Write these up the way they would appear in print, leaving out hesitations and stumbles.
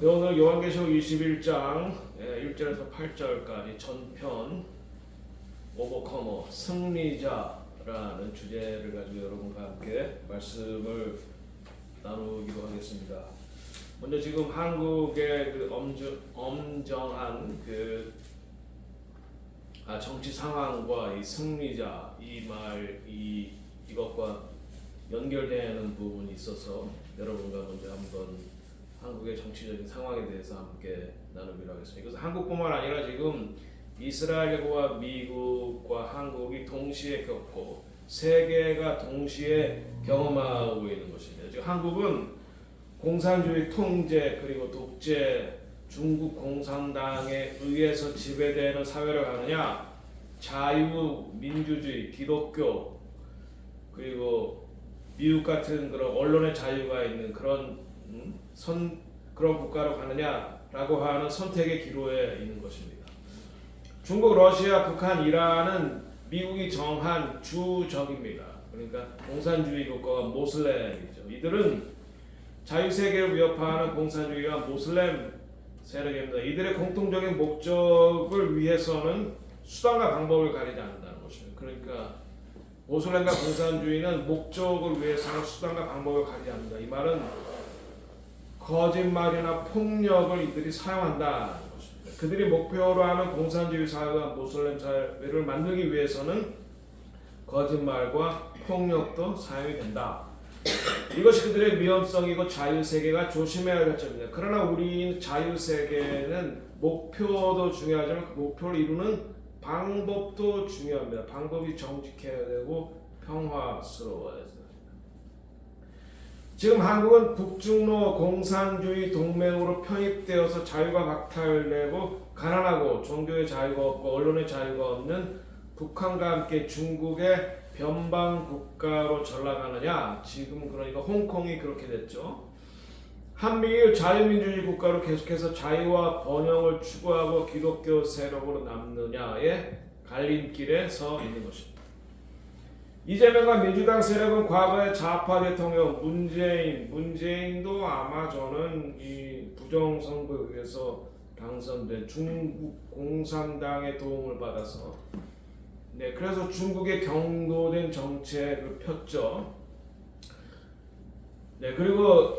오늘 요한계시록 21장 1절에서 8절까지 전편 오버커머 승리자라는 주제를 가지고 여러분과 함께 말씀을 나누기로 하겠습니다. 먼저 지금 한국의 그 엄정한 정치 상황과 이 승리자 이것과 연결되는 부분이 있어서 여러분과 먼저 한번 한국의 정치적인 상황에 대해서 함께 나누기로 하겠습니다. 그래서 한국뿐만 아니라 지금 이스라엘과 미국과 한국이 동시에 겪고 세계가 동시에 경험하고 있는 것입니다. 지금 한국은 공산주의 통제 그리고 독재 중국 공산당에 의해서 지배되는 사회를 가느냐, 자유 민주주의 기독교 그리고 미국 같은 그런 언론의 자유가 있는 그런 국가로 가느냐라고 하는 선택의 기로에 있는 것입니다. 중국, 러시아, 북한, 이란은 미국이 정한 주적입니다. 그러니까 공산주의 국가와 모슬렘이죠. 이들은 자유세계를 위협하는 공산주의와 모슬렘 세력입니다. 이들의 공통적인 목적을 위해서는 수단과 방법을 가리지 않는다는 것입니다. 그러니까 모슬렘과 공산주의는 목적을 위해서는 수단과 방법을 가리지 않는다. 이 말은 거짓말이나 폭력을 이들이 사용한다는 것입니다. 그들이 목표로 하는 공산주의 사회와 모슬렘 사회를 만들기 위해서는 거짓말과 폭력도 사용이 된다. 이것이 그들의 위험성이고 자유세계가 조심해야 할 점입니다. 그러나 우리 자유세계는 목표도 중요하지만 그 목표를 이루는 방법도 중요합니다. 방법이 정직해야 되고 평화스러워야 됩니다. 지금 한국은 북중로 공산주의 동맹으로 편입되어서 자유가 박탈되고 가난하고 종교의 자유가 없고 언론의 자유가 없는 북한과 함께 중국의 변방 국가로 전락하느냐. 지금 그러니까 홍콩이 그렇게 됐죠. 한미일 자유민주주의 국가로 계속해서 자유와 번영을 추구하고 기독교 세력으로 남느냐의 갈림길에 서 있는 것입니다. 이재명과 민주당 세력은 과거의 좌파 대통령 문재인도 아마 저는 이 부정선거에 의해서 당선된 중국 공산당의 도움을 받아서 그래서 중국의 경도된 정책을 폈죠. 그리고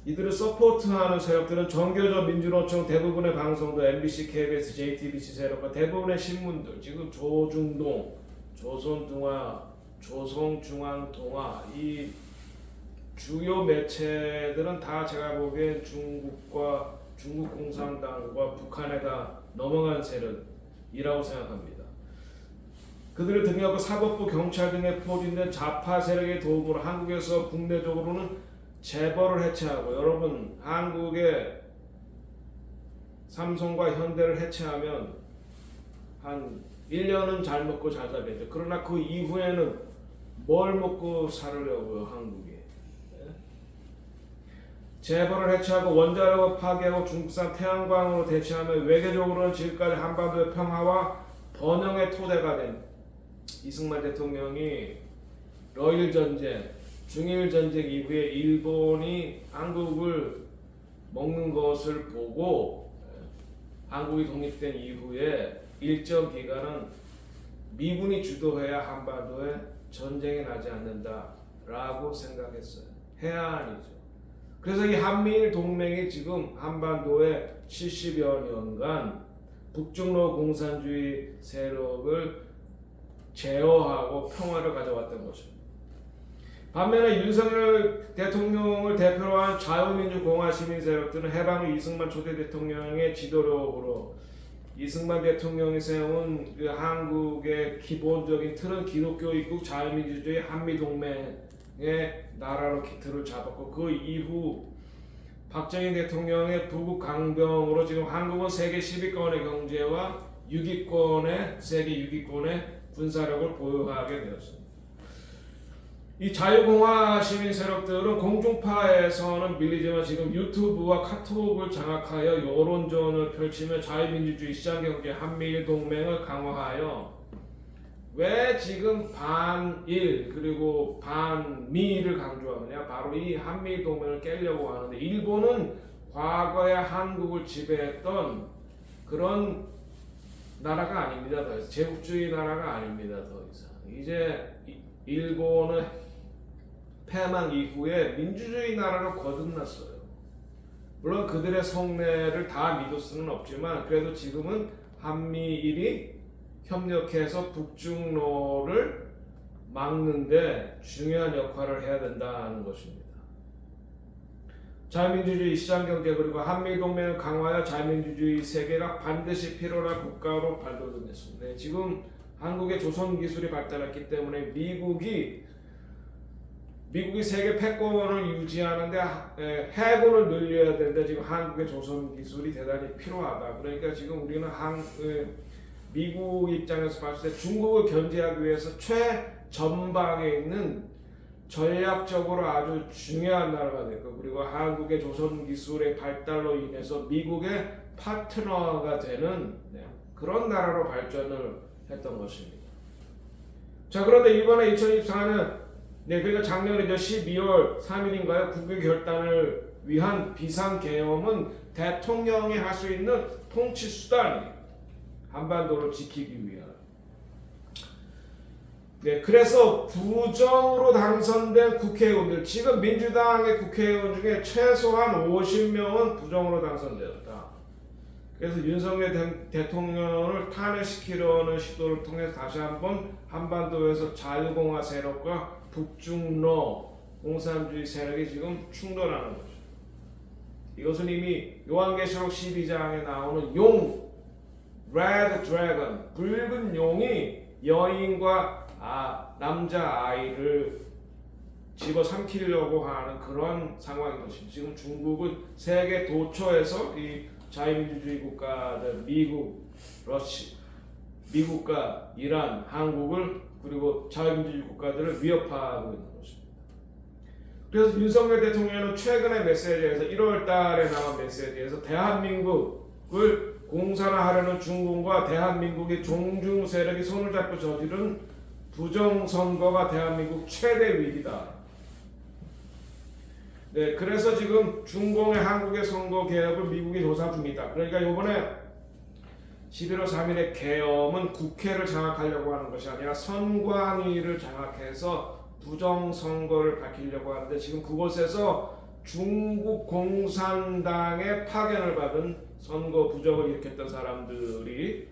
이들을 서포트하는 세력들은 정교조 민주노총 대부분의 방송도 MBC, KBS, JTBC 세력과 대부분의 신문들 지금 조중동 조선동아, 조선중앙동아 이 주요 매체들은 다 제가 보기엔 중국 공산당과 북한에다 넘어간 세력이라고 생각합니다. 그들을 등에업고 사법부, 경찰 등에 포진된 좌파 세력의 도움으로 한국에서 국내적으로는 재벌을 해체하고, 여러분 한국의 삼성과 현대를 해체하면 한 1년은 잘 먹고 잘 살겠죠. 그러나 그 이후에는 뭘 먹고 살으려고요, 한국이. 재벌을 해체하고 원자력을 파괴하고 중국산 태양광으로 대체하며 외교적으로는 지금까지 한반도의 평화와 번영의 토대가 된 이승만 대통령이 러일 전쟁, 중일 전쟁 이후에 일본이 한국을 먹는 것을 보고 한국이 독립된 이후에 일정 기간은 미군이 주도해야 한반도에 전쟁이 나지 않는다라고 생각했어요. 해안이죠. 그래서 이 한미일 동맹이 지금 한반도에 70여 년간 북중로 공산주의 세력을 제어하고 평화를 가져왔던 것입니다. 반면에 윤석열 대통령을 대표로 한 자유민주공화 시민 세력들은 해방 후 이승만 초대 대통령의 지도력으로 이승만 대통령이 세운 그 한국의 기본적인 틀은 기독교 입국 자유민주주의 한미동맹의 나라로 기틀을 잡았고, 그 이후 박정희 대통령의 부국 강병으로 지금 한국은 세계 10위권의 경제와 세계 6위권의 군사력을 보유하게 되었습니다. 이 자유공화 시민 세력들은 공중파에서는 밀리지만 지금 유튜브와 카톡을 장악하여 여론전을 펼치며 자유민주주의 시장경제 한미일 동맹을 강화하여 왜 지금 반일 그리고 반미를 강조하느냐? 바로 이 한미 동맹을 깨려고 하는데 일본은 과거에 한국을 지배했던 그런 나라가 아닙니다. 더 이상 제국주의 나라가 아닙니다. 더 이상 이제 일본은 패망 이후에 민주주의 나라로 거듭났어요. 물론 그들의 성내를 다 믿을 수는 없지만 그래도 지금은 한미일이 협력해서 북중로를 막는데 중요한 역할을 해야 된다는 것입니다. 자유민주주의 시장경제 그리고 한미동맹을 강화하여 자유민주주의 세계가 반드시 필요한 국가로 발돋움했습니다. 네, 지금 한국의 조선기술이 발달했기 때문에 미국이 세계 패권을 유지하는데 해군을 늘려야 되는데 지금 한국의 조선기술이 대단히 필요하다. 그러니까 지금 우리는 미국 입장에서 봤을 때 중국을 견제하기 위해서 최전방에 있는 전략적으로 아주 중요한 나라가 됐고 그리고 한국의 조선기술의 발달로 인해서 미국의 파트너가 되는 그런 나라로 발전을 했던 것입니다. 자, 그런데 이번에 2024년 그러니까 작년에 12월 3일인가요? 국회 결단을 위한 비상계엄은 대통령이 할 수 있는 통치 수단이에요. 한반도를 지키기 위한. 그래서 부정으로 당선된 국회의원들, 지금 민주당의 국회의원 중에 최소한 50명은 부정으로 당선되었다. 그래서 윤석열 대통령을 탄핵시키려는 시도를 통해서 다시 한번 한반도에서 자유공화 세력과 북중러 공산주의 세력이 지금 충돌하는 거죠. 이것은 이미 요한계시록 12장에 나오는 용, Red Dragon, 붉은 용이 여인과 남자 아이를 집어삼키려고 하는 그런 상황인 것입니다. 지금 중국은 세계 도처에서 이 자유민주주의 국가들, 미국과 이란, 한국을 그리고 자유민주주의 국가들을 위협하고 있는 것입니다. 그래서 윤석열 대통령은 최근의 메시지에서 1월 달에 나온 메시지에서 대한민국을 공산화하려는 중국과 대한민국의 종중 세력이 손을 잡고 저지른 부정선거가 대한민국 최대 위기다. 그래서 지금 중공의 한국의 선거 개혁을 미국이 조사 중이다. 그러니까 이번에 11월 3일의 계엄은 국회를 장악하려고 하는 것이 아니라 선관위를 장악해서 부정선거를 밝히려고 하는데 지금 그곳에서 중국 공산당의 파견을 받은 선거 부정을 일으켰던 사람들이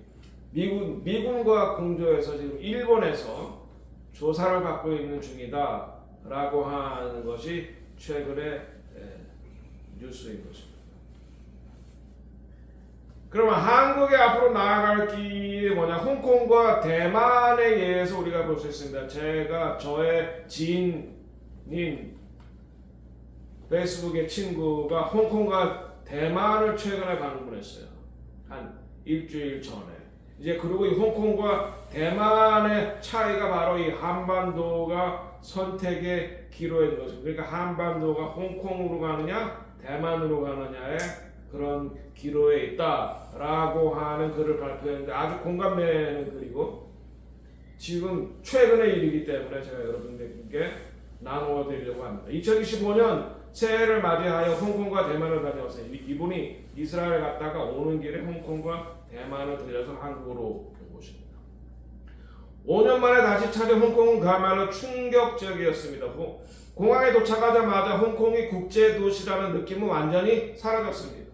미군과 공조해서 지금 일본에서 조사를 받고 있는 중이다 라고 하는 것이 최근의 뉴스인 것입니다. 그러면 한국의 앞으로 나아갈 길이 뭐냐? 홍콩과 대만에 의해서 우리가 볼 수 있습니다. 제가 저의 지인인 페이스북의 친구가 홍콩과 대만을 최근에 방문했어요. 한 일주일 전에. 이제 그리고 이 홍콩과 대만의 차이가 바로 이 한반도가 선택의 기로에 있는 것입니다. 그러니까 한반도가 홍콩으로 가느냐 대만으로 가느냐의 그런 기로에 있다라고 하는 글을 발표했는데 아주 공감되는 글이고 지금 최근의 일이기 때문에 제가 여러분들께 나누어 드리려고 합니다. 2025년 새해를 맞이하여 홍콩과 대만을 다녀왔어요. 이분이 이스라엘 갔다가 오는 길에 홍콩과 대만을 들려서 한국으로 온 곳입니다. 5년 만에 다시 찾은 홍콩은 그야말로 충격적이었습니다. 공항에 도착하자마자 홍콩이 국제도시라는 느낌은 완전히 사라졌습니다.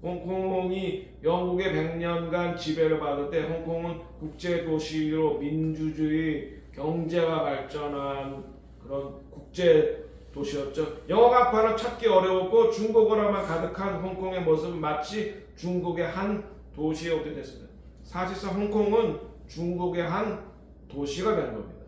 홍콩이 영국의 100년간 지배를 받을 때 홍콩은 국제도시로 민주주의, 경제가 발전한 그런 국제도시였죠. 영어 간판은 찾기 어려웠고 중국어로만 가득한 홍콩의 모습은 마치 중국의 한 도시에 오게 됐습니다. 사실상 홍콩은 중국의 한 도시가 된 겁니다.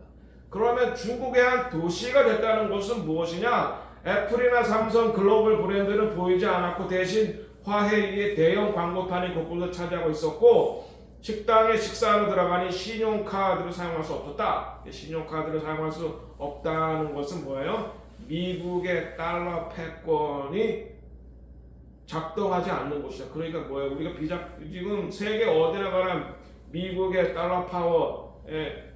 그러면 중국의 한 도시가 됐다는 것은 무엇이냐? 애플이나 삼성, 글로벌 브랜드는 보이지 않았고 대신 화해의 대형 광고판이 곳곳을 차지하고 있었고 식당에 식사하러 들어가니 신용카드를 사용할 수 없었다. 신용카드를 사용할 수 없다는 것은 뭐예요? 미국의 달러 패권이 작동하지 않는 곳이다. 그러니까 뭐예요? 우리가 지금 세계 어디나 가나 미국의 달러 파워에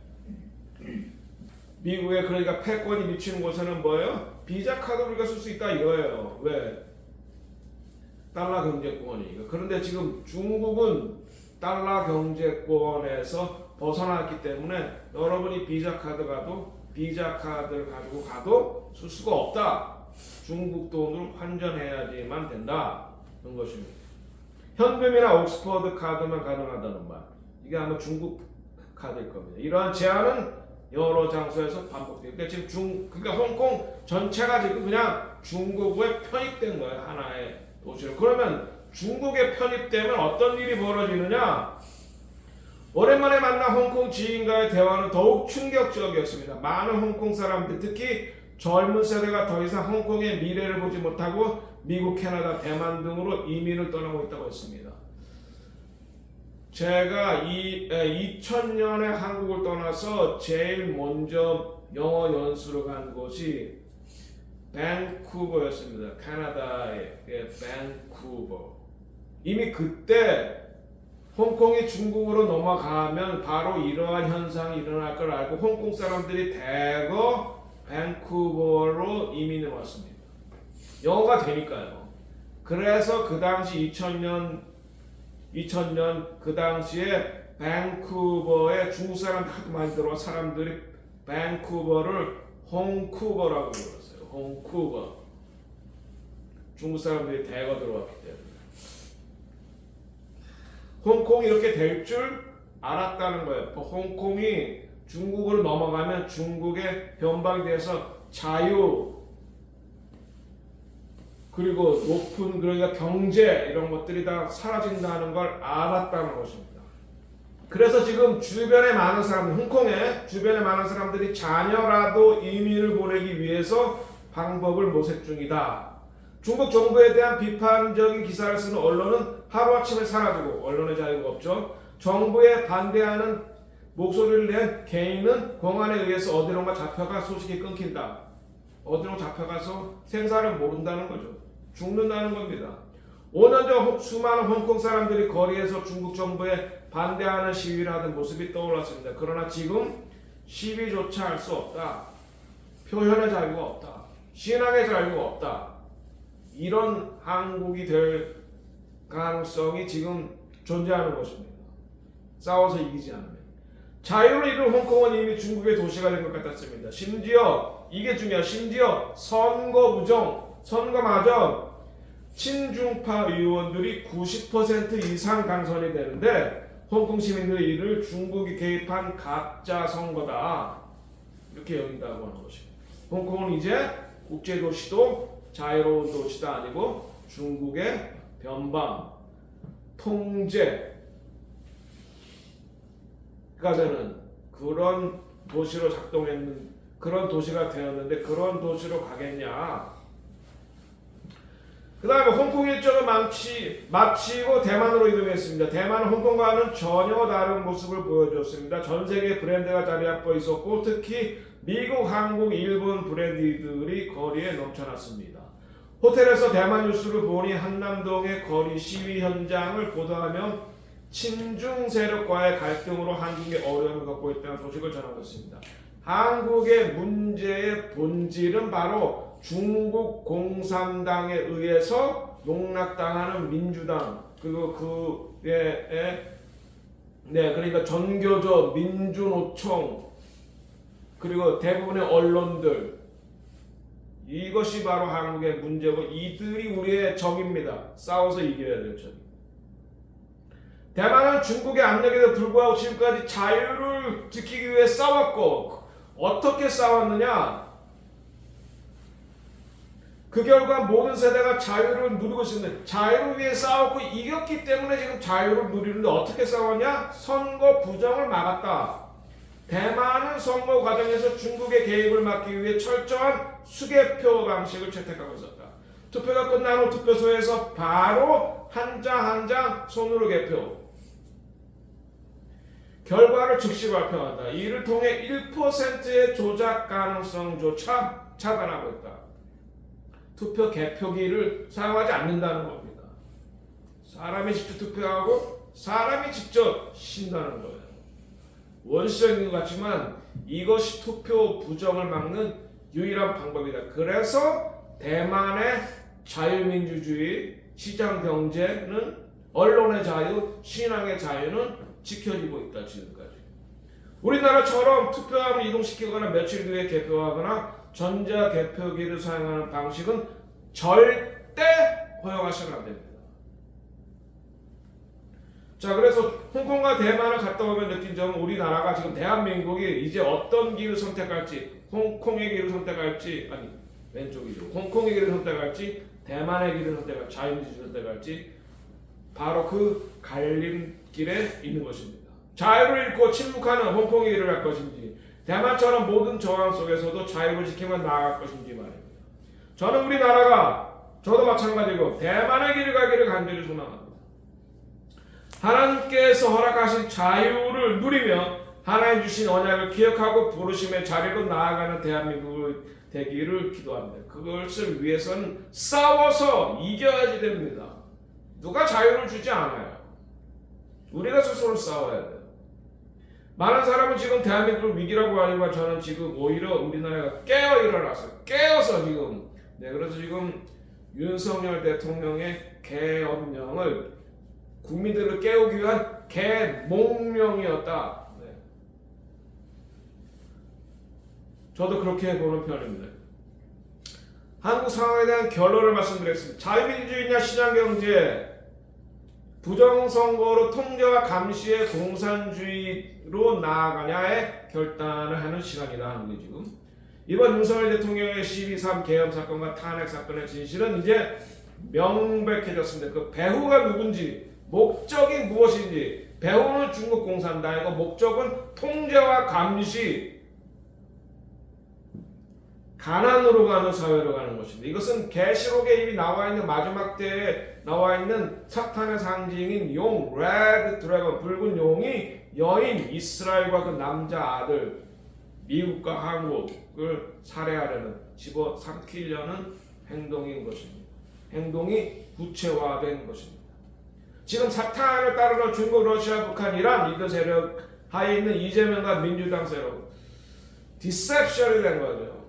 미국에 그러니까 패권이 미치는 곳에는 뭐예요? 비자 카드 우리가 쓸 수 있다 이거예요. 왜? 달러 경제권이니까. 그런데 지금 중국은 달러 경제권에서 벗어났기 때문에 여러분이 비자 카드 가도 비자 카드를 가지고 가도 쓸 수가 없다. 중국 돈으로 환전해야지만 된다. 그런 것입니다. 현금이나 옥스퍼드 카드만 가능하다는 말. 이게 아마 중국 카드일 겁니다. 이러한 제한은 여러 장소에서 반복돼요. 그러니까 지금 그러니까 홍콩 전체가 지금 그냥 중국에 편입된 거예요. 하나의 도시로. 그러면 중국에 편입되면 어떤 일이 벌어지느냐? 오랜만에 만난 홍콩 지인과의 대화는 더욱 충격적이었습니다. 많은 홍콩 사람들, 특히 젊은 세대가 더 이상 홍콩의 미래를 보지 못하고 미국, 캐나다, 대만 등으로 이민을 떠나고 있다고 했습니다. 제가 2000년에 한국을 떠나서 제일 먼저 영어 연수를 간 곳이 밴쿠버였습니다. 캐나다의 밴쿠버. 이미 그때 홍콩이 중국으로 넘어가면 바로 이러한 현상이 일어날 걸 알고 홍콩 사람들이 대거 밴쿠버로 이민을 왔습니다. 영어가 되니까요. 그래서 그 당시 2000년 그 당시에 밴쿠버에 중국 사람들 하도 많이 들어와 사람들이 밴쿠버를 홍쿠버라고 불렀어요. 홍쿠버. 중국 사람들이 대거 들어왔기 때문에. 홍콩이 이렇게 될 줄 알았다는 거예요. 홍콩이 중국으로 넘어가면 중국의 변방에 대해서 자유 그리고 높은 그러니까 경제 이런 것들이 다 사라진다는 걸 알았다는 것입니다. 그래서 지금 주변에 많은 사람들, 홍콩에 주변에 많은 사람들이 자녀라도 이민을 보내기 위해서 방법을 모색 중이다. 중국 정부에 대한 비판적인 기사를 쓰는 언론은 하루아침에 사라지고 언론의 자유가 없죠. 정부에 반대하는 목소리를 낸 개인은 공안에 의해서 어디론가 잡혀가 소식이 끊긴다. 어디론가 잡혀가서 생사를 모른다는 거죠. 죽는다는 겁니다. 5년 전 수많은 홍콩 사람들이 거리에서 중국 정부에 반대하는 시위를 하던 모습이 떠올랐습니다. 그러나 지금 시위조차 할 수 없다. 표현의 자유가 없다. 신앙의 자유가 없다. 이런 한국이 될 가능성이 지금 존재하는 것입니다. 싸워서 이기지 않으면. 자유를 잃은 홍콩은 이미 중국의 도시가 된 것 같았습니다. 심지어 이게 중요해요. 심지어 선거 부정, 선거마저 친중파 의원들이 90% 이상 당선이 되는데 홍콩 시민들이 이를 중국이 개입한 가짜 선거다. 이렇게 여긴다고 하는 것입니다. 홍콩은 이제 국제도시도 자유로운 도시가 아니고 중국의 변방, 통제가 되는 그런 도시로 그런 도시가 되었는데 그런 도시로 가겠냐? 그 다음에 홍콩 일정을 마치고 대만으로 이동했습니다. 대만은 홍콩과는 전혀 다른 모습을 보여줬습니다. 전 세계 브랜드가 자리 잡고 있었고 특히 미국, 한국, 일본 브랜드들이 거리에 넘쳐났습니다. 호텔에서 대만 뉴스를 보니 한남동의 거리 시위 현장을 보도하며 친중 세력과의 갈등으로 한국이 어려움을 겪고 있다는 소식을 전하고 있습니다. 한국의 문제의 본질은 바로 중국 공산당에 의해서 농락당하는 민주당 그리고 그러니까 전교조, 민주노총 그리고 대부분의 언론들 이것이 바로 한국의 문제고 이들이 우리의 적입니다. 싸워서 이겨야 될 적. 대만은 중국의 압력에도 불구하고 지금까지 자유를 지키기 위해 싸웠고 어떻게 싸웠느냐? 그 결과 모든 세대가 자유를 누리고 있습니다. 자유를 위해 싸웠고 이겼기 때문에 지금 자유를 누리는데 어떻게 싸웠냐? 선거 부정을 막았다. 대만은 선거 과정에서 중국의 개입을 막기 위해 철저한 수개표 방식을 채택하고 있었다. 투표가 끝난 후 투표소에서 바로 한 장 한 장 손으로 개표. 결과를 즉시 발표한다. 이를 통해 1%의 조작 가능성조차 차단하고 있다. 투표 개표기를 사용하지 않는다는 겁니다. 사람이 직접 투표하고 사람이 직접 신다는 거예요. 원시적인 것 같지만 이것이 투표 부정을 막는 유일한 방법이다. 그래서 대만의 자유민주주의, 시장 경제는 언론의 자유, 신앙의 자유는 지켜지고 있다. 지금까지. 우리나라처럼 투표함을 이동시키거나 며칠 뒤에 개표하거나 전자개표기를 사용하는 방식은 절대 허용하시면 안 됩니다. 자, 그래서 홍콩과 대만을 갔다 오면 느낀 점은 우리나라가 지금 대한민국이 이제 어떤 길을 선택할지, 홍콩의 길을 선택할지, 아니 왼쪽이죠. 홍콩의 길을 선택할지, 대만의 길을 선택할지, 자유민주주의를 선택할지 바로 그 갈림길에 있는 것입니다. 자유를 잃고 침묵하는 홍콩의 길을 갈 것인지, 대만처럼 모든 저항 속에서도 자유를 지키며 나아갈 것인지 말입니다. 저는 우리나라가 저도 마찬가지고 대만의 길을 가기를 간절히 소망합니다. 하나님께서 허락하신 자유를 누리며 하나님 주신 언약을 기억하고 부르심의 자리로 나아가는 대한민국이 되기를 기도합니다. 그것을 위해서는 싸워서 이겨야지 됩니다. 누가 자유를 주지 않아요. 우리가 스스로 싸워야 돼요. 많은 사람은 지금 대한민국을 위기라고 하지만 저는 지금 오히려 우리나라가 깨어 일어나서 깨어서 지금 그래서 지금 윤석열 대통령의 계엄령을 국민들을 깨우기 위한 계몽령이었다. 저도 그렇게 보는 편입니다. 한국 상황에 대한 결론을 말씀드리겠습니다. 자유민주주의냐 시장경제, 부정선거로 통제와 감시의 공산주의로 나아가냐의 결단을 하는 시간이다 하는 게 지금 이번 윤석열 대통령의 12.3 계엄 사건과 탄핵 사건의 진실은 이제 명백해졌습니다. 그 배후가 누군지, 목적이 무엇인지, 배후는 중국 공산당이고 목적은 통제와 감시, 가난으로 가는 사회로 가는 것입니다. 이것은 계시록에 이미 나와 있는 마지막 때에 나와 있는 사탄의 상징인 용, 레드 드래곤, 붉은 용이 여인 이스라엘과 그 남자 아들 미국과 한국을 살해하려는 집어삼키려는 행동인 것입니다. 행동이 구체화된 것입니다. 지금 사탄을 따르는 중국, 러시아, 북한, 이란 이들 세력 하에 있는 이재명과 민주당 세력 디셉션이 된 거죠.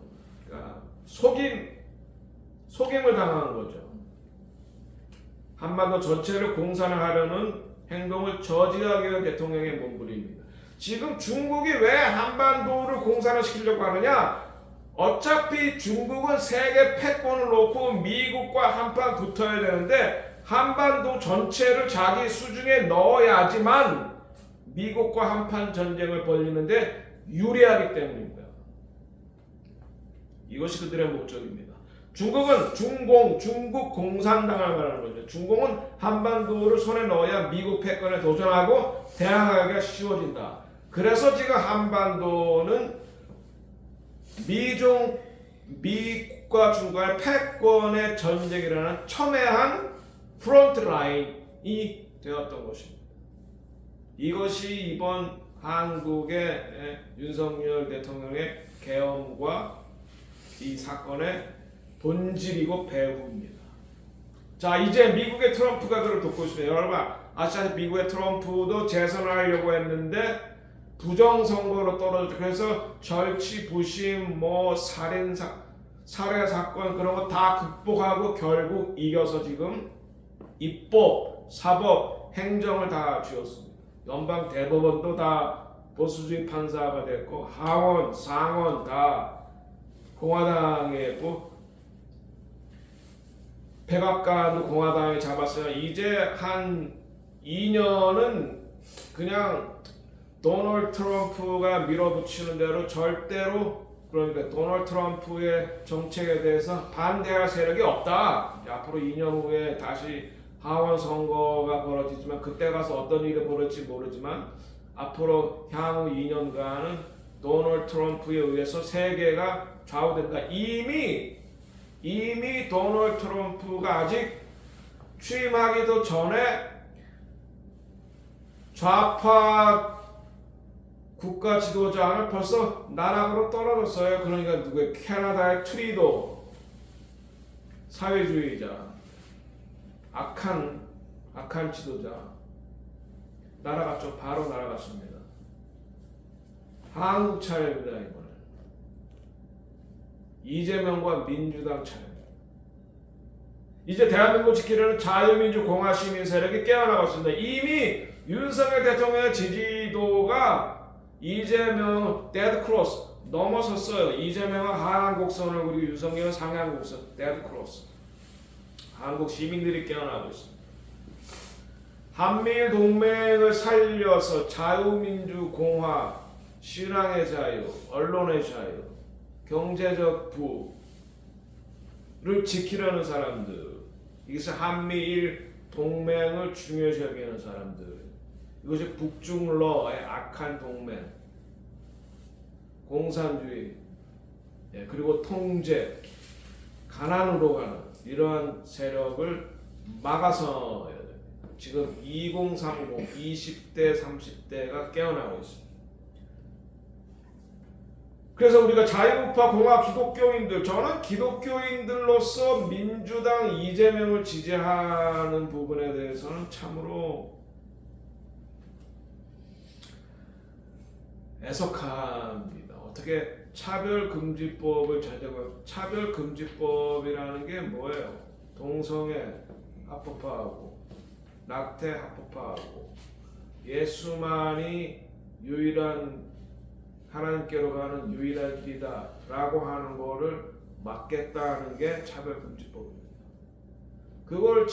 그러니까 속임을 당하는 거죠. 한반도 전체를 공산을 하려는 행동을 저지하기 위한 대통령의 몸부림입니다. 지금 중국이 왜 한반도를 공산을 시키려고 하느냐? 어차피 중국은 세계 패권을 놓고 미국과 한판 붙어야 되는데 한반도 전체를 자기 수중에 넣어야지만 미국과 한판 전쟁을 벌이는데 유리하기 때문입니다. 이것이 그들의 목적입니다. 중국은 중국 공산당을 말하는 거죠. 중국은 한반도를 손에 넣어야 미국 패권에 도전하고 대항하기가 쉬워진다. 그래서 지금 한반도는 미국과 중국의 패권의 전쟁이라는 첨예한 프론트 라인이 되었던 것입니다. 이것이 이번 한국의 윤석열 대통령의 계엄과 이 사건의 본질이고 배후입니다. 자, 이제 미국의 트럼프가 그를 돕고 있습니다. 여러분 아시다시피 미국의 트럼프도 재선을 하려고 했는데 부정선거로 떨어졌죠. 그래서 절치부심, 살해 사건 그런 거 다 극복하고 결국 이겨서 지금 입법, 사법, 행정을 다 쥐었습니다. 연방 대법원도 다 보수주의 판사가 됐고 하원, 상원 다 공화당에 있고 백악관도 공화당이 잡았어요. 이제 한 2년은 그냥 도널드 트럼프가 밀어붙이는 대로 절대로 그러니까 도널드 트럼프의 정책에 대해서 반대할 세력이 없다. 앞으로 2년 후에 다시 하원 선거가 벌어지지만 그때 가서 어떤 일이 벌어질지 모르지만 앞으로 향후 2년간은 도널드 트럼프에 의해서 세계가 좌우된다. 이미 도널드 트럼프가 아직 취임하기도 전에 좌파 국가 지도자는 벌써 나락으로 떨어졌어요. 그러니까 누구의 캐나다의 트리도 사회주의자, 악한 지도자 날아갔죠. 바로 날아갔습니다. 한국 차례입니다. 이번에 이재명과 민주당 차례입니다. 이제 대한민국 지키려는 자유민주공화 시민 세력이 깨어나고 있습니다. 이미 윤석열 대통령의 지지도가 이재명 데드크로스 넘어섰어요. 이재명은 하한 곡선을 그리고 윤석열은 상향 곡선 데드크로스. 한국 시민들이 깨어나고 있습니다. 한미일 동맹을 살려서 자유민주공화, 신앙의 자유, 언론의 자유, 경제적 부를 지키려는 사람들, 이것이 한미일 동맹을 중요시 여기는 사람들, 이것이 북중러의 악한 동맹, 공산주의, 그리고 통제, 가난으로 가는 이러한 세력을 막아서야 됩니다. 지금 2030, 20대, 30대가 깨어나고 있습니다. 그래서 우리가 자유우파 공화 기독교인들, 저는 기독교인들로서 민주당 이재명을 지지하는 부분에 대해서는 참으로 애석합니다. 어떻게 차별금지법을 제정하고, 차별금지법이라는 게 뭐예요? 동성애 합법화하고 낙태 합법화하고 예수만이 유일한 하나님께로 가는 유일한 길이다 라고 하는 거를 막겠다는 게 차별금지법입니다. 그걸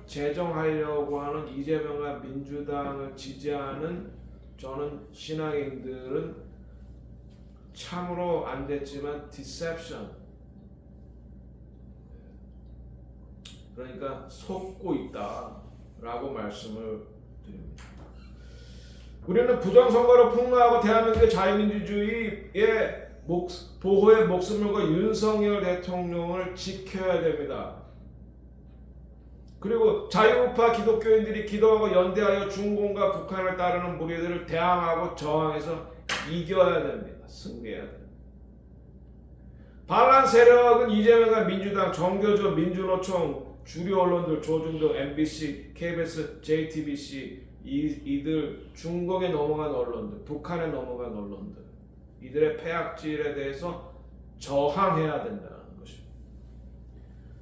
제정하려고 하는 이재명과 민주당을 지지하는 저는 신앙인들은 참으로 안 됐지만 디셉션, 그러니까 속고 있다라고 말씀을 드립니다. 우리는 부정선거로 폭로하고 대한민국의 자유민주주의의 보호의 목숨을 건 윤석열 대통령을 지켜야 됩니다. 그리고 자유우파 기독교인들이 기도하고 연대하여 중공과 북한을 따르는 무리들을 대항하고 저항해서 이겨야 됩니다. 승리해야 됩니다. 반란 세력은 이재명과 민주당, 정교조, 민주노총, 주류 언론들, 조중동, MBC, KBS, JTBC 이들 중공에 넘어간 언론들, 북한에 넘어간 언론들, 이들의 폐악질에 대해서 저항해야 된다는 것입니다.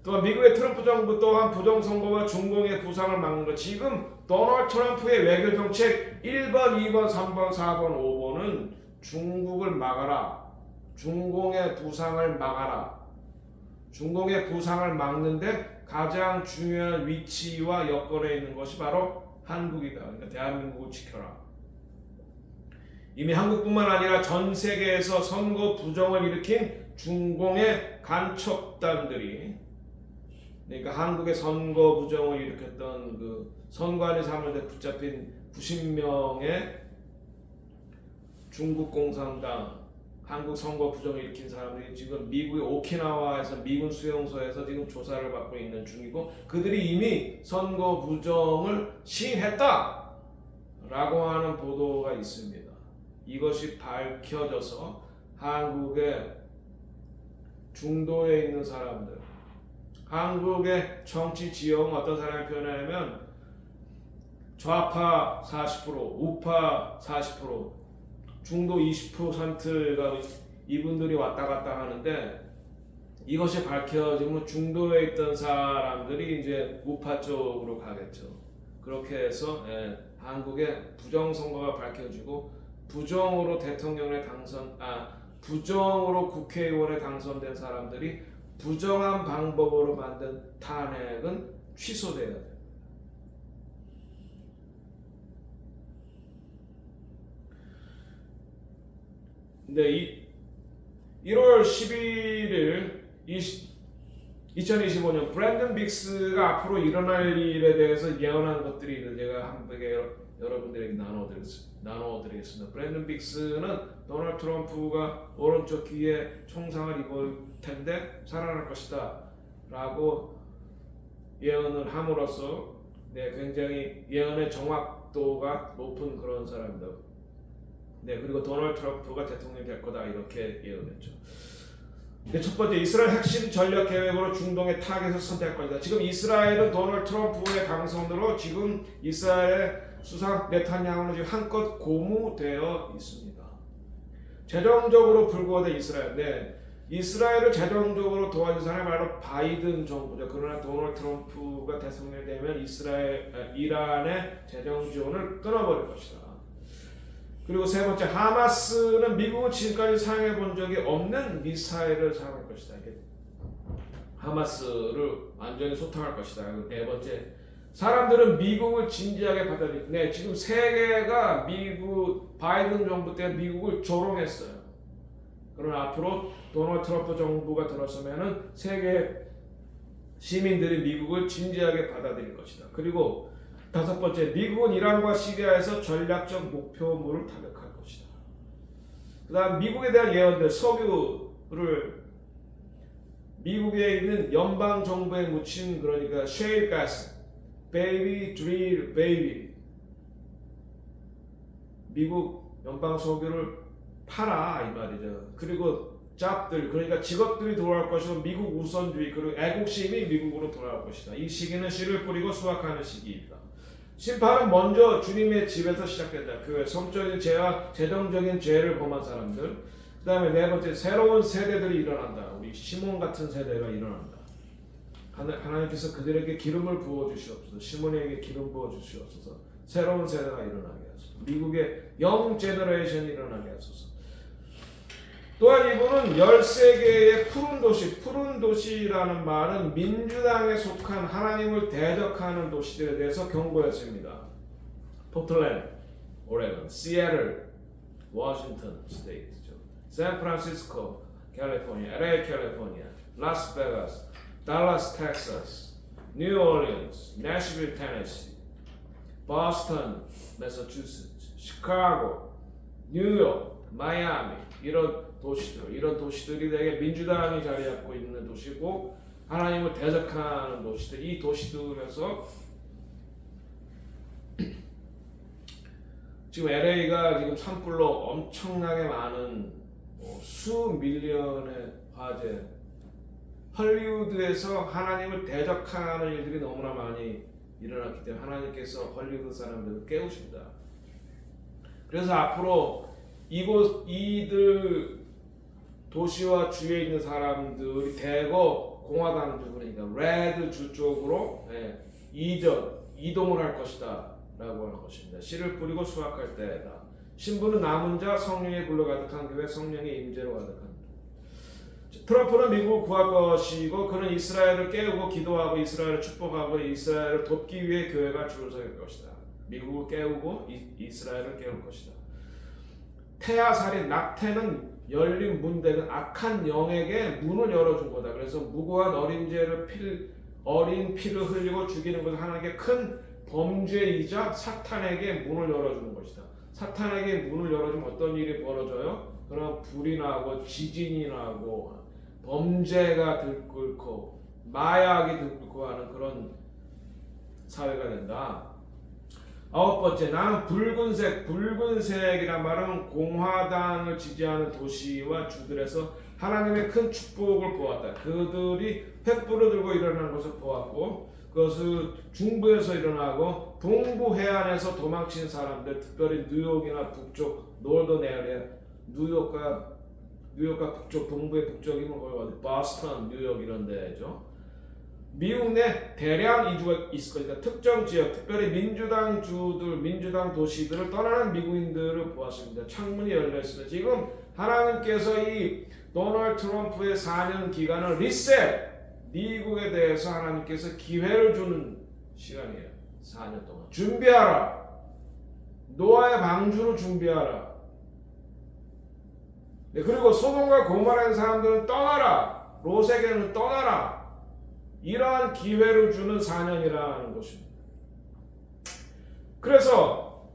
또한 미국의 트럼프 정부 또한 부정선거와 중공의 부상을 막는 것, 지금 도널드 트럼프의 외교정책 1번, 2번, 3번, 4번, 5번은 중국을 막아라, 중공의 부상을 막아라. 중공의 부상을 막는데 가장 중요한 위치와 여건에 있는 것이 바로 한국이다. 그러니까 대한민국을 지켜라. 이미 한국뿐만 아니라 전 세계에서 선거 부정을 일으킨 중공의 간첩단들이, 그러니까 한국의 선거 부정을 일으켰던 그 선관위 사무실에 붙잡힌 90명의 중국 공산당 한국 선거 부정을 일으킨 사람들이 지금 미국의 오키나와에서 미군 수용소에서 지금 조사를 받고 있는 중이고, 그들이 이미 선거 부정을 시인했다 라고 하는 보도가 있습니다. 이것이 밝혀져서 한국의 중도에 있는 사람들, 한국의 정치 지형은 어떤 사람이 표현하냐면 좌파 40%, 우파 40%, 중도 20%가 이분들이 왔다 갔다 하는데, 이것이 밝혀지면 중도에 있던 사람들이 이제 우파 쪽으로 가겠죠. 그렇게 해서 한국의 부정선거가 밝혀지고 부정으로 대통령에 부정으로 국회의원에 당선된 사람들이 부정한 방법으로 만든 탄핵은 취소돼야 돼요. 근데 1월 11일 2025년 브랜든 빅스가 앞으로 일어날 일에 대해서 예언한 것들이 있는데 제가 한번 여러분들에게 나눠드리겠습니다. 브랜든 빅스는 도널드 트럼프가 오른쪽 귀에 총상을 입을 텐데 살아날 것이다 라고 예언을 함으로써 굉장히 예언의 정확도가 높은 그런 사람입니다. 그리고 도널드 트럼프가 대통령이 될 거다 이렇게 예언했죠. 첫 번째, 이스라엘 핵심 전략 계획으로 중동의 타겟을 선택할 것이다. 지금 이스라엘은 도널드 트럼프의 당선으로 지금 이스라엘의 수상 네탄야후는 지금 한껏 고무되어 있습니다. 재정적으로 불구하던 이스라엘, 이스라엘을 재정적으로 도와준 사람이 바로 바이든 정부죠. 그러나 도널드 트럼프가 대통령이 되면 이란의 재정 지원을 끊어버릴 것이다. 그리고 세 번째, 하마스는 미국은 지금까지 사용해 본 적이 없는 미사일을 사용할 것이다. 하마스를 완전히 소탕할 것이다. 그리고 네 번째, 사람들은 미국을 진지하게 받아들이고, 지금 세계가 바이든 정부 때 미국을 조롱했어요. 그러나 앞으로 도널드 트럼프 정부가 들어서면은 세계 시민들이 미국을 진지하게 받아들일 것이다. 그리고 다섯 번째, 미국은 이란과 시리아에서 전략적 목표물을 타격할 것이다. 그 다음 미국에 대한 예언들, 석유를 미국에 있는 연방 정부에 묻힌, 그러니까 셰일 가스, 베이비 드릴 베이비, 미국 연방 석유를 팔아 이 말이죠. 그리고 잡들, 그러니까 직업들이 돌아올 것이고 미국 우선주의, 그리고 애국심이 미국으로 돌아올 것이다. 이 시기는 씨를 뿌리고 수확하는 시기입니다. 심판은 먼저 주님의 집에서 시작된다. 교회, 성적인 죄와 재정적인 죄를 범한 사람들. 그 다음에 네 번째, 새로운 세대들이 일어난다. 우리 시몬 같은 세대가 일어난다. 하나님께서 그들에게 기름을 부어주시옵소서. 시몬에게 기름 부어주시옵소서. 새로운 세대가 일어나게 하소서. 미국의 영 제너레이션이 일어나게 하소서. 또한 이분은 13개의 푸른 도시, 푸른 도시라는 말은 민주당에 속한 하나님을 대적하는 도시들에 대해서 경고했습니다. 포틀랜드, 오레곤, 시애틀, 워싱턴 스테이트죠. 샌프란시스코, 캘리포니아, LA, 캘리포니아, 라스베가스, 달라스, 텍사스, 뉴올리언스, 내셔빌, 테네시, 보스턴, 매사추세츠, 시카고, 뉴욕, 마이애미, 이런 도시들이 되게 민주당이 자리 잡고 있는 도시고 하나님을 대적하는 도시들, 이 도시들에서 지금 LA가 지금 산불로 엄청나게 많은 수밀리언의 화재, 헐리우드에서 하나님을 대적하는 일들이 너무나 많이 일어났기 때문에 하나님께서 헐리우드 사람들을 깨우십니다. 그래서 앞으로 이들 도시와 주위에 있는 사람들이 대거 공화당주, 그러니까 레드 주 쪽으로 이동을 할 것이다 라고 하는 것입니다. 씨를 뿌리고 수확할 때다. 신부는 남은 자, 성령의 불로 가득한 교회, 성령의 임재로 가득한. 트럼프는 미국을 구할 것이고 그는 이스라엘을 깨우고 기도하고 이스라엘을 축복하고 이스라엘을 돕기 위해 교회가 줄을 설 것이다. 미국을 깨우고 이스라엘을 깨울 것이다. 태아살인, 낙태는 열린 문대는 악한 영에게 문을 열어준 거다. 그래서 무고한 어린 피를 흘리고 죽이는 것은 하나님께 큰 범죄이자 사탄에게 문을 열어주는 것이다. 사탄에게 문을 열어주면 어떤 일이 벌어져요? 그럼 불이 나고 지진이 나고 범죄가 들끓고 마약이 들끓고 하는 그런 사회가 된다. 아홉 번째, 나는 붉은색이란 말은 공화당을 지지하는 도시와 주들에서 하나님의 큰 축복을 보았다. 그들이 횃불을 들고 일어나는 것을 보았고 그것을 중부에서 일어나고 동부 해안에서 도망친 사람들, 특별히 뉴욕이나 북쪽 노던 에어리아, 뉴욕과 북쪽, 동부의 북쪽이면 거기 보스턴, 뉴욕 이런 데죠. 미국 내 대량 이주가 있을 것이다. 특정 지역, 특별히 민주당 주들, 민주당 도시들을 떠나는 미국인들을 보았습니다. 창문이 열려 있습니다. 지금 하나님께서 이 도널드 트럼프의 4년 기간을 리셋, 미국에 대해서 하나님께서 기회를 주는 시간이에요. 4년 동안 준비하라. 노아의 방주로 준비하라. 그리고 소돔과 고모라의 사람들은 떠나라. 롯에게는 떠나라. 이러한 기회를 주는 4년이라는 것입니다. 그래서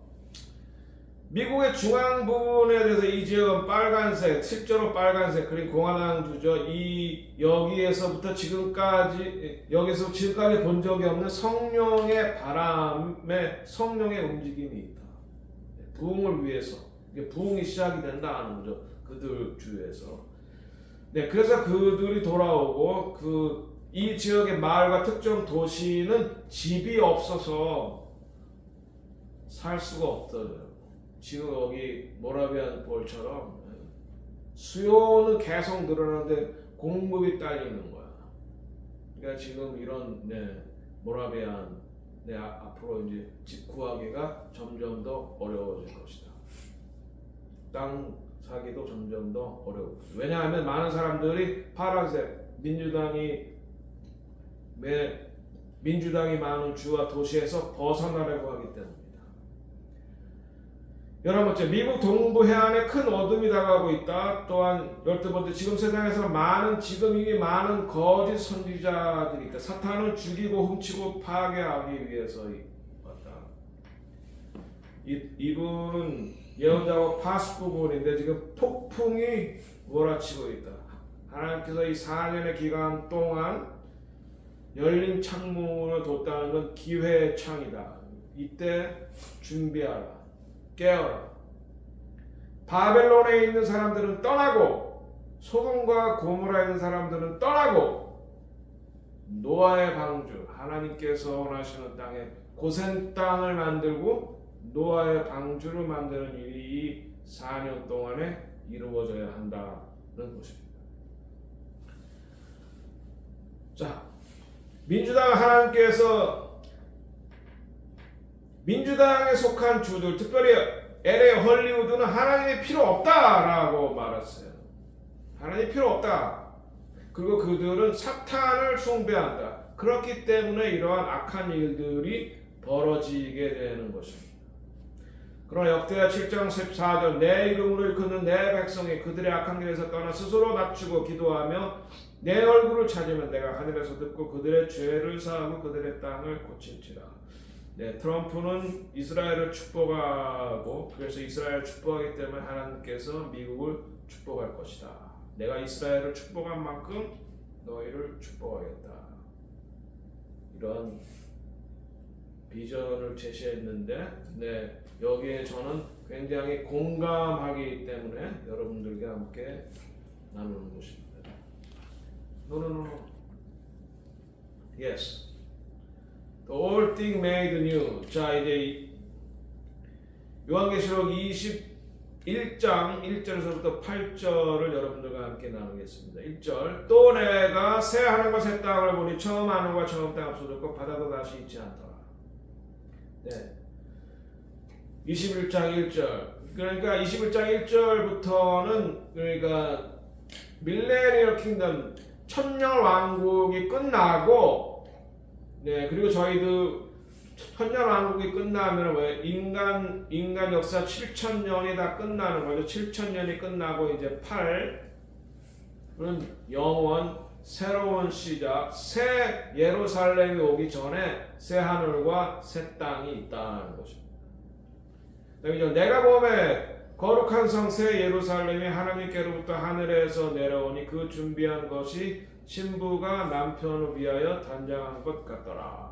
미국의 중앙 부분에 대해서 이 지역은 빨간색, 실제로 빨간색, 그리고 공화당주죠. 여기에서부터 지금까지 본 적이 없는 성령의 바람에 성령의 움직임이 있다. 부흥을 위해서 부흥이 시작이 된다는 거죠. 그들 주위에서. 네, 그래서 그들이 돌아오고 이 지역의 마을과 특정 도시는 집이 없어서 살 수가 없더라고요. 지금 여기 모라비안 폴처럼 수요는 계속 늘어나는데 공급이 딸리는 거야. 그러니까 지금 이런 모라비안 앞으로 이제 집 구하기가 점점 더 어려워질 것이다. 땅 사기도 점점 더 어려워. 왜냐하면 많은 사람들이 파란색 민주당이 많은 주와 도시에서 벗어나려고 하기 때문입니다. 11번째, 미국 동부 해안에 큰 어둠이 다가오고 있다. 또한 12번째, 지금 세상에서 이미 많은 거짓 선지자들이 있다. 사탄은 죽이고 훔치고 파괴하기 위해서 왔다. 이분은 예언자와 파수꾼 부분인데 지금 폭풍이 몰아치고 있다. 하나님께서 이 4년의 기간 동안 열린 창문을 뒀다는 건 기회의 창이다. 이때 준비하라. 깨어라. 바벨론에 있는 사람들은 떠나고 소돔과 고모라에 있는 사람들은 떠나고 노아의 방주, 하나님께서 원하시는 땅에 고센 땅을 만들고 노아의 방주를 만드는 일이 이 4년 동안에 이루어져야 한다는 것입니다. 자, 민주당에 속한 주들, 특별히 LA 헐리우드는 하나님이 필요 없다라고 말했어요. 하나님이 필요 없다. 그리고 그들은 사탄을 숭배한다. 그렇기 때문에 이러한 악한 일들이 벌어지게 되는 것입니다. 그러나 역대하 7장 14절, 내 이름으로 일컫는 내 백성이 그들의 악한 길에서 떠나 스스로 낮추고 기도하며 내 얼굴을 찾으면 내가 하늘에서 듣고 그들의 죄를 사하고 그들의 땅을 고칠지라. 네, 트럼프는 이스라엘을 축복하고 그래서 이스라엘을 축복하기 때문에 하나님께서 미국을 축복할 것이다. 내가 이스라엘을 축복한 만큼 너희를 축복하겠다. 이런 비전을 제시했는데 여기에 저는 굉장히 공감하기 때문에 여러분들과 함께 나누는 것입니다. No. Yes. All things made new. 자, 이제 요한계시록 21장 1절에서부터 8절을 여러분들과 함께 나누겠습니다. 1절, 또 내가 새 하늘과 새 땅을 보니 처음 하늘과 처음 땅 없어졌고 바다도 다시 있지 않더라. 네. 21장 1절. 그러니까 21장 1절부터는 그러니까 밀레니얼 킹덤, 천년 왕국이 끝나고, 네, 그리고 저희도 천년 왕국이 끝나면 왜 인간 역사 7,000년이 다 끝나는 거죠. 7,000년이 끝나고 이제 8은 영원 새로운 시작, 새 예루살렘이 오기 전에 새 하늘과 새 땅이 있다는 것입니다. 내가 보매 거룩한 성 새 예루살렘이 하나님께로부터 하늘에서 내려오니 그 준비한 것이 신부가 남편을 위하여 단장한 것 같더라.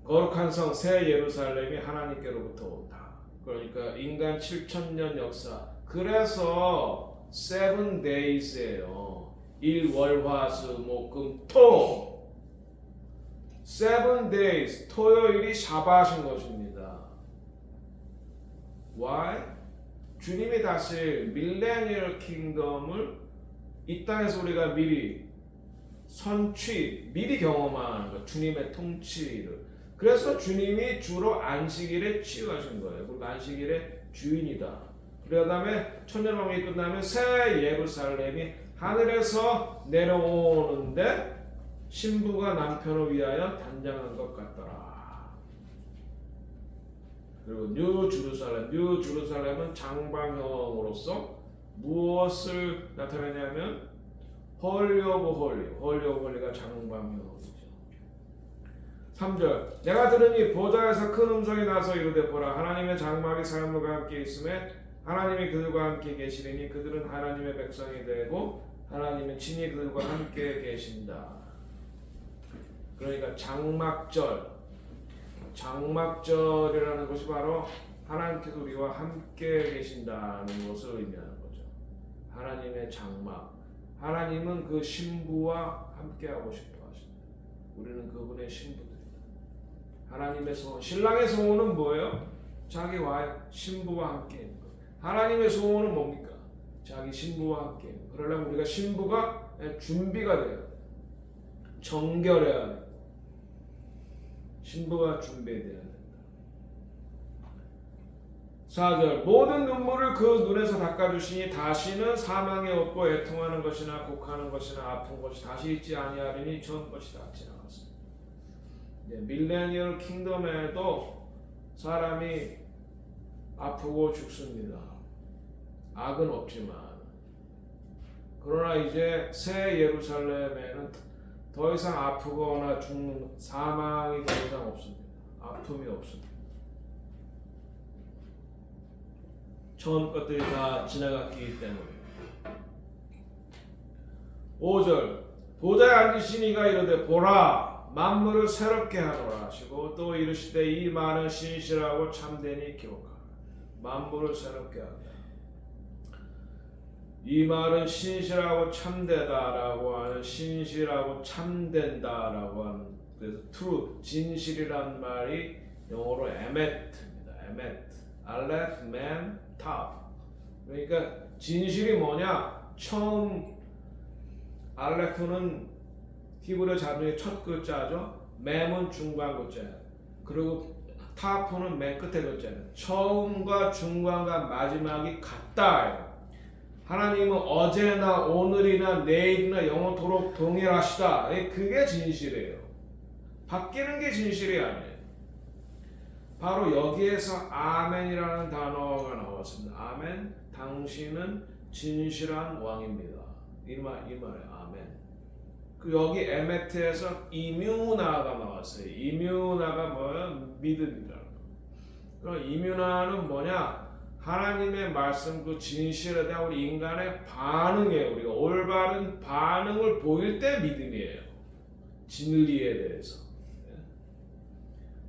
거룩한 성 새 예루살렘이 하나님께로부터 온다. 그러니까 인간 7,000년 역사. 그래서 7 days예요. 일월화수목금토 7 days. 토요일이 샤바신 것입니다. Why? 주님이 다시 밀레니얼 킹덤을 이 땅에서 우리가 미리 미리 경험하는 것, 주님의 통치를. 그래서 주님이 주로 안식일에 치유하신 거예요. 그리고 안식일의 주인이다. 그 다음에 천년왕국이 끝나면 새 예루살렘이 하늘에서 내려오는데 신부가 남편을 위하여 단장한 것 같더라. 그리고 뉴 제루살렘은 장방형으로서 무엇을 나타내냐면 홀리 오브 홀리가 장방형이죠. 3절, 내가 들으니 보좌에서 큰 음성이 나서 이르되 보라, 하나님의 장막이 사람들과 함께 있음에 하나님이 그들과 함께 계시리니 그들은 하나님의 백성이 되고 하나님은 친히 그들과 함께 계신다. 그러니까 장막절이라는 것이 바로 하나님께서 우리와 함께 계신다는 것을 의미하는 거죠. 하나님의 장막. 하나님은 그 신부와 함께하고 싶어 하십니다. 우리는 그분의 신부들이다. 하나님의 소원, 신랑의 소원은 뭐예요? 자기와 신부와 함께 있는 것. 하나님의 소원은 뭡니까? 자기 신부와 함께 있는 것. 그러려면 우리가 신부가 준비가 돼야 돼. 정결해야 돼. 신부가 준비돼야 된다. 4절 모든 눈물을 그 눈에서 닦아주시니 다시는 사망에 없고 애통하는 것이나 곡하는 것이나 아픈 것이 다시 있지 아니하리니 전 것이 다 지나갔습니다. 밀레니얼 킹덤에도 사람이 아프고 죽습니다. 악은 없지만 그러나 이제 새 예루살렘에는 더 이상 아프거나 죽는 사망이 더 이상 없습니다. 아픔이 없습니다. 처음 것들이 다 지나갔기 때문에. 5절 보좌에 앉으신 이가 이르되 보라 만물을 새롭게 하노라 하시고 또 이르시되 이 말은 신실하고 참되니 기록하라. 만물을 새롭게 하라. 이 말은 신실하고 참되다라고 하는 신실하고 참된다라고 하는 그래서 true 진실이란 말이 영어로 emet입니다. emet 알레프 맨 탑. 그러니까 진실이 뭐냐? 처음 알레프는 히브리 자문의 첫 글자죠. 맴은 중간 글자예요. 그리고 타프는 맨 끝에 글자예요. 처음과 중간과 마지막이 같다. 하나님은 어제나 오늘이나 내일이나 영원토록 동일하시다. 그게 진실이에요. 바뀌는 게 진실이 아니에요. 바로 여기에서 아멘이라는 단어가 나왔습니다. 아멘, 당신은 진실한 왕입니다. 이 말이에요. 아멘. 그 여기 에메트에서 이뮤나가 나왔어요. 이뮤나가 뭐예요? 믿음이다. 그럼 이뮤나는 뭐냐? 하나님의 말씀 그 진실에 대한 우리 인간의 반응이에요. 우리가 올바른 반응을 보일 때 믿음이에요. 진리에 대해서.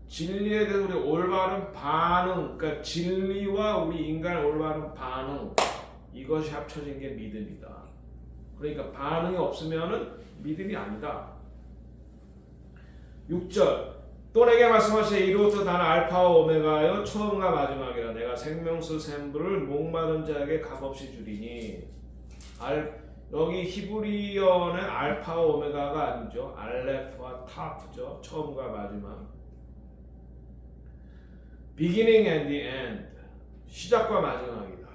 진리에 대해서 우리 올바른 반응, 그러니까 진리와 우리 인간의 올바른 반응, 이것이 합쳐진 게 믿음이다. 그러니까 반응이 없으면은 믿음이 아니다. 6절 또 내게 말씀하시되 이로부터 나는 알파와 오메가여 처음과 마지막이라 내가 생명수 샘물을 목마른 자에게 값없이 주리니. 여기 히브리어는 알파와 오메가가 아니죠. 알레프와 타프죠. 처음과 마지막. beginning and the end. 시작과 마지막이다.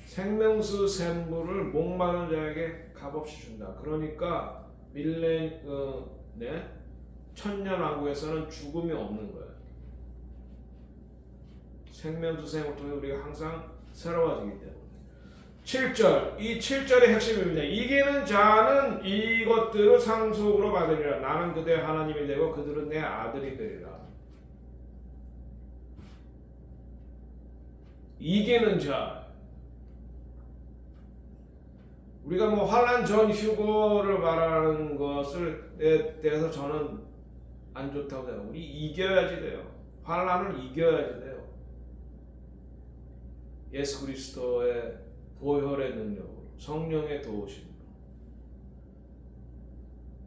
생명수 샘물을 목마른 자에게 값없이 준다. 그러니까 천년 왕국에서는 죽음이 없는 거예요. 생명수 샘을 통해 우리가 항상 새로워지기 때문에. 7절 이 7절의 핵심입니다. 이기는 자는 이것들을 상속으로 받으리라. 나는 그들의 하나님이 되고 그들은 내 아들이 되리라. 이기는 자. 우리가 뭐 환난 전휴거를 말하는 것을 대해서 저는 안 좋다고 생각해요. 우리 이겨야지 돼요. 환난을 이겨야지 돼요. 예수 그리스도의 보혈의 능력으로, 성령의 도우심으로.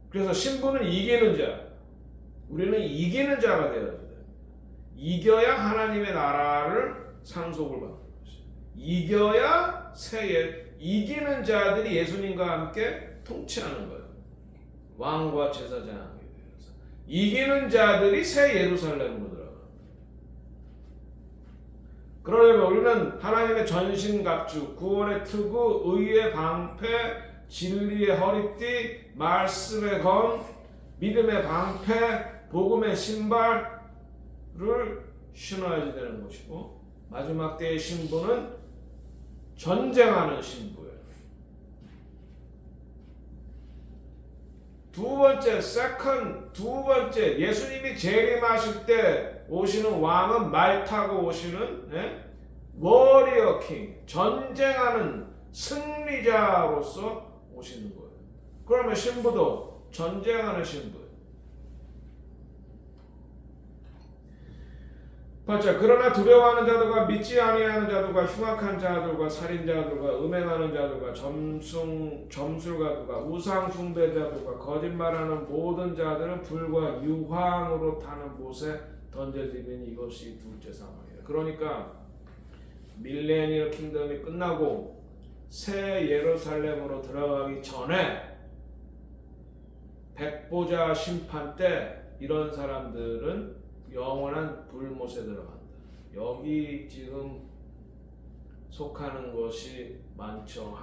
그래서 신부는 이기는 자. 우리는 이기는 자가 되어야 돼요. 이겨야 하나님의 나라를 상속을 받는 것이에요. 이겨야 이기는 자들이 예수님과 함께 통치하는 거예요. 왕과 제사장에 대해서. 이기는 자들이 새 예루살렘으로 들어갑니다. 그러려면 우리는 하나님의 전신갑주, 구원의 투구, 의의 방패, 진리의 허리띠, 말씀의 검, 믿음의 방패, 복음의 신발을 신어야지 되는 것이고, 마지막 때의 신부는 전쟁하는 신부예요. 두 번째 예수님이 재림하실 때 오시는 왕은 말 타고 오시는 워리어 킹, 전쟁하는 승리자로서 오시는 거예요. 그러면 신부도 전쟁하는 신부예요. 8절 그러나 두려워하는 자들과 믿지 아니하는 자들과 흉악한 자들과 살인자들과 음행하는 자들과 점술가들과 우상 숭배자들과 거짓말하는 모든 자들은 불과 유황으로 타는 못에 던져지면 이것이 둘째 사망이에요. 그러니까 밀레니얼 킹덤이 끝나고 새 예루살렘으로 들어가기 전에 백보자 심판 때 이런 사람들은 영원한 불못에 들어간다. 여기 지금 속하는 것이 많죠.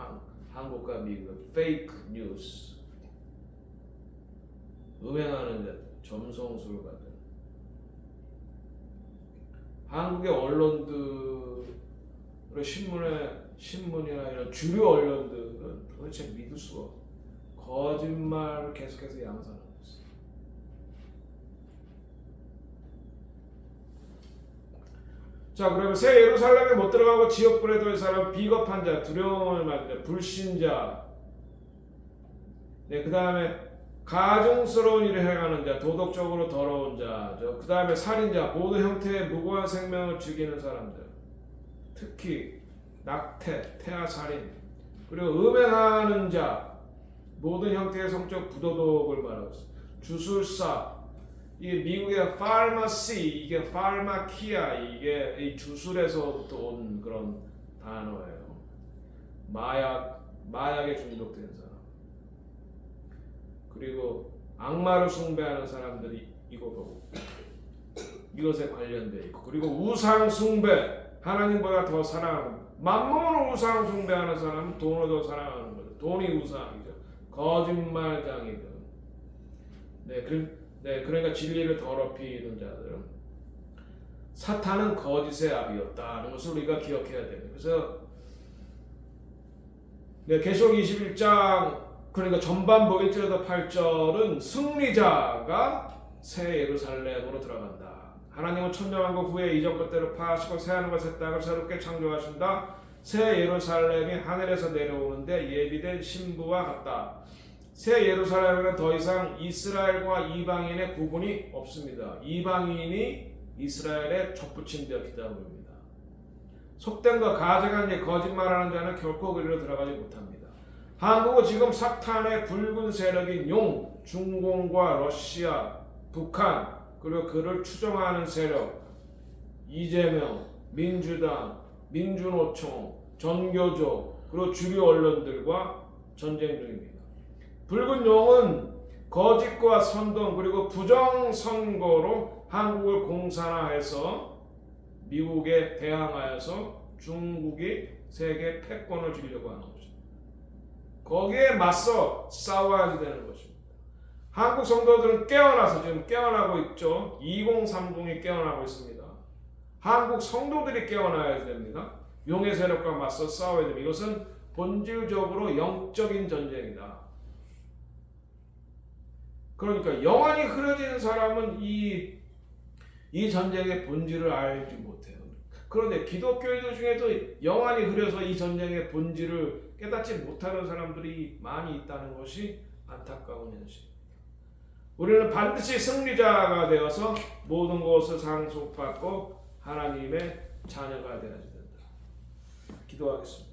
한국과 미국 페이크 뉴스, 음행하는 자들, 점성술가들. 한국의 언론들, 신문이나 이런 주류 언론들은 도대체 믿을 수가 없어. 거짓말을 계속해서 양산하고 있어. 자, 그러면 새 예루살렘에 못 들어가고 지역불에 들어온 사람, 비겁한 자, 두려움을 받는 자, 불신자. 네, 그 다음에 가증스러운 일을 해가는 자, 도덕적으로 더러운 자, 그 다음에 살인자, 모든 형태의 무고한 생명을 죽이는 사람들. 특히 낙태, 태아 살인, 그리고 음행하는 자, 모든 형태의 성적 부도덕을 말하고 있어요. 주술사, 이게 미국의 파르마시, 이게 파르마키아, 이게 이 주술에서부터 온 그런 단어예요. 마약에 중독된 사람. 그리고 악마를 숭배하는 사람들이 이것에 관련되어 있고, 그리고 우상 숭배, 하나님보다 더 사랑하는, 만몬을 우상 숭배하는 사람은 돈을 더 사랑하는 거죠. 돈이 우상이죠. 거짓말장이들. 그러니까 진리를 더럽히는 자들은 사탄은 거짓의 아비였다는 것을 우리가 기억해야 됩니다. 그래서 계시록 21장, 그러니까 전반부 1절에서 8절은 승리자가 새 예루살렘으로 들어간다. 하나님은 천년왕국 후에 이전 것들을 파하시고 새하늘과 새 땅을 새롭게 창조하신다. 새 예루살렘이 하늘에서 내려오는데 예비된 신부와 같다. 새 예루살렘에는 더 이상 이스라엘과 이방인의 구분이 없습니다. 이방인이 이스라엘에 접붙임되었기 때문입니다. 속된과 가증한 거짓말하는 자는 결코 그리로 들어가지 못합니다. 한국은 지금 사탄의 붉은 세력인 용, 중공과 러시아, 북한, 그리고 그를 추종하는 세력, 이재명, 민주당, 민주노총, 전교조, 그리고 주류 언론들과 전쟁 중입니다. 붉은 용은 거짓과 선동 그리고 부정선거로 한국을 공산화해서 미국에 대항하여서 중국이 세계 패권을 주려고 하는 것입니다. 거기에 맞서 싸워야 되는 것입니다. 한국 성도들은 깨어나서 지금 깨어나고 있죠. 2030이 깨어나고 있습니다. 한국 성도들이 깨어나야 됩니다. 용의 세력과 맞서 싸워야 됩니다. 이것은 본질적으로 영적인 전쟁이다. 그러니까 영안이 흐려지는 사람은 이 전쟁의 본질을 알지 못해요. 그런데 기독교인들 중에도 영안이 흐려서 이 전쟁의 본질을 깨닫지 못하는 사람들이 많이 있다는 것이 안타까운 현실입니다. 우리는 반드시 승리자가 되어서 모든 것을 상속받고 하나님의 자녀가 되어야 된다. 기도하겠습니다.